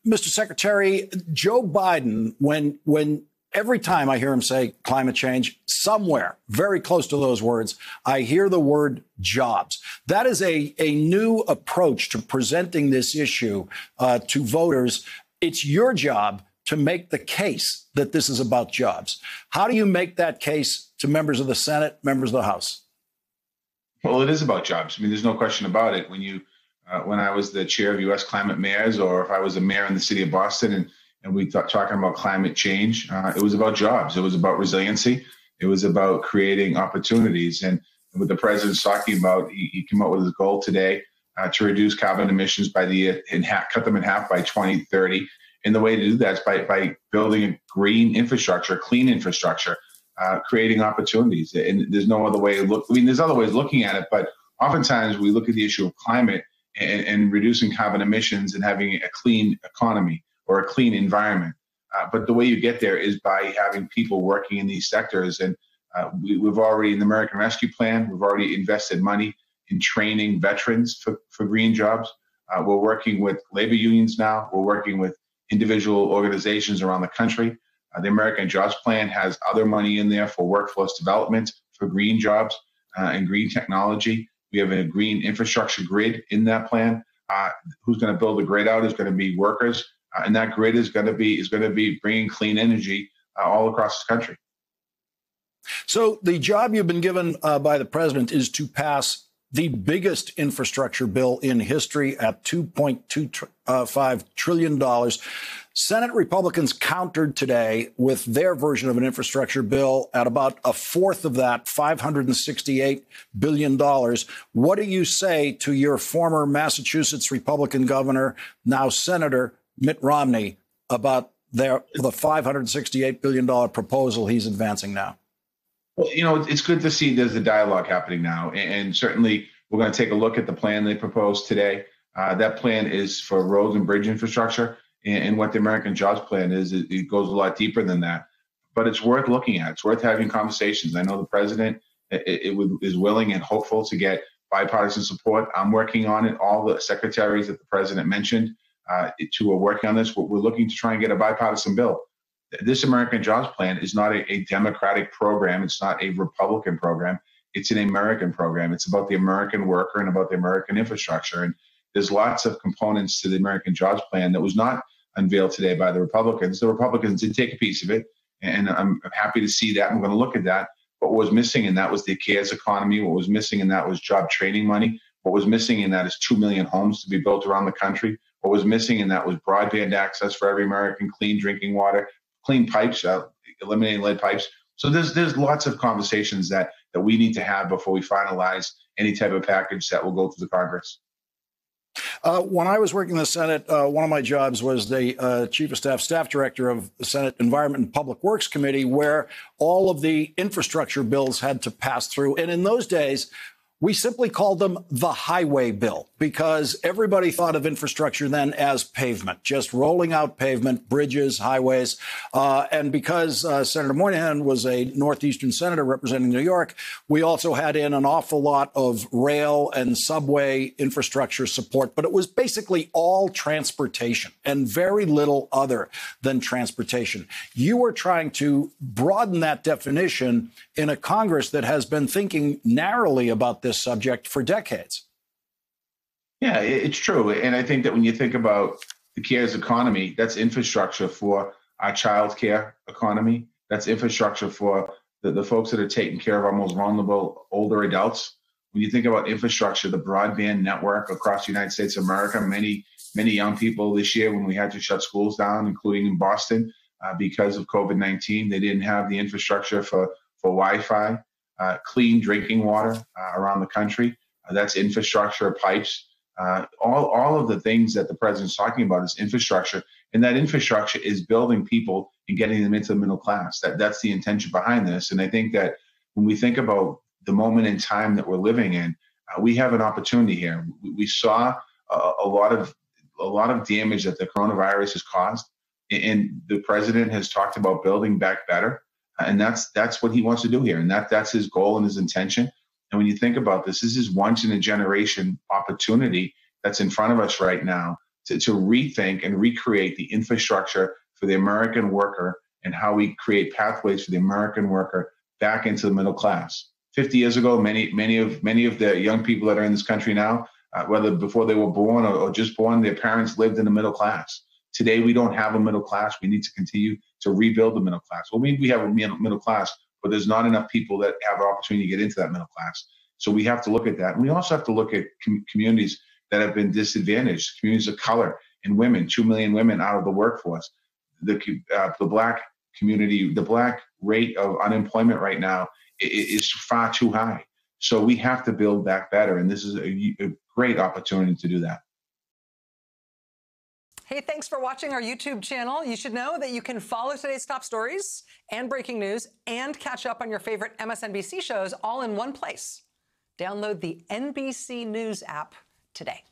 Mr. Secretary, Joe Biden, when every time I hear him say climate change, somewhere very close to those words, I hear the word jobs. That is a new approach to presenting this issue to voters. It's your job to make the case that this is about jobs. How do you make that case to members of the Senate, members of the House? Well, it is about jobs. I mean, there's no question about it. When I was the chair of U.S. Climate Mayors, or if I was a mayor in the city of Boston, and we talking about climate change, it was about jobs. It was about resiliency. It was about creating opportunities. And what the president's talking about, he came up with his goal today to reduce carbon emissions by cut them in half by 2030. And the way to do that is by building a green infrastructure, clean infrastructure, creating opportunities. And there's no other way to look. I mean, there's other ways of looking at it, but oftentimes we look at the issue of climate and reducing carbon emissions and having a clean economy or a clean environment. But the way you get there is by having people working in these sectors. And we've already, in the American Rescue Plan, we've already invested money in training veterans for green jobs. We're working with labor unions now. We're working with individual organizations around the country. The American Jobs Plan has other money in there for workforce development, for green jobs and green technology. We have a green infrastructure grid in that plan. Who's going to build the grid out is going to be workers, and that grid is going to be bringing clean energy all across the country. So the job you've been given by the president is to pass the biggest infrastructure bill in history at $2.25 trillion. Senate Republicans countered today with their version of an infrastructure bill at about a fourth of that, $568 billion. What do you say to your former Massachusetts Republican governor, now Senator Mitt Romney, about the $568 billion proposal he's advancing now? Well, it's good to see there's a dialogue happening now. And certainly we're going to take a look at the plan they proposed today. That plan is for roads and bridge infrastructure. And what the American Jobs Plan is, it goes a lot deeper than that. But it's worth looking at. It's worth having conversations. I know the president is willing and hopeful to get bipartisan support. I'm working on it. All the secretaries that the president mentioned who are working on this, we're looking to try and get a bipartisan bill. This American Jobs Plan is not a Democratic program. It's not a Republican program. It's an American program. It's about the American worker and about the American infrastructure. And there's lots of components to the American Jobs Plan that was not unveiled today by the Republicans. The Republicans did take a piece of it, and I'm happy to see that. I'm going to look at that. But what was missing in that was the CARES economy. What was missing in that was job training money. What was missing in that is 2 million homes to be built around the country. What was missing in that was broadband access for every American, clean drinking water, clean pipes, eliminating lead pipes. So there's lots of conversations that we need to have before we finalize any type of package that will go through the Congress. When I was working in the Senate, one of my jobs was the Chief of Staff Director of the Senate Environment and Public Works Committee, where all of the infrastructure bills had to pass through. And in those days, we simply called them the highway bill because everybody thought of infrastructure then as pavement, just rolling out pavement, bridges, highways. And because Senator Moynihan was a Northeastern senator representing New York, we also had in an awful lot of rail and subway infrastructure support. But it was basically all transportation and very little other than transportation. You were trying to broaden that definition in a Congress that has been thinking narrowly about this subject for decades. Yeah, it's true. And I think that when you think about the CARES economy, that's infrastructure for our child care economy. That's infrastructure for the folks that are taking care of our most vulnerable older adults. When you think about infrastructure, the broadband network across the United States of America, many young people this year when we had to shut schools down, including in Boston, because of COVID-19, they didn't have the infrastructure for Wi-Fi, clean drinking water around the country. That's infrastructure, pipes. All of the things that the president's talking about is infrastructure, and that infrastructure is building people and getting them into the middle class. That's the intention behind this. And I think that when we think about the moment in time that we're living in, we have an opportunity here. We saw a lot of damage that the coronavirus has caused, and the president has talked about building back better, and that's what he wants to do here, and that's his goal and his intention. And when you think about this is once in a generation opportunity that's in front of us right now to rethink and recreate the infrastructure for the American worker and how we create pathways for the American worker back into the middle class. 50 years ago, many of the young people that are in this country now, whether before they were born or just born, their parents lived in the middle class. Today, we don't have a middle class. We need to continue to rebuild the middle class. Well, maybe we have a middle class, but there's not enough people that have the opportunity to get into that middle class. So we have to look at that. And we also have to look at communities that have been disadvantaged, communities of color and women, 2 million women out of the workforce. The Black community, the Black rate of unemployment right now is far too high. So we have to build back better. And this is a great opportunity to do that. Hey, thanks for watching our YouTube channel. You should know that you can follow today's top stories and breaking news and catch up on your favorite MSNBC shows all in one place. Download the NBC News app today.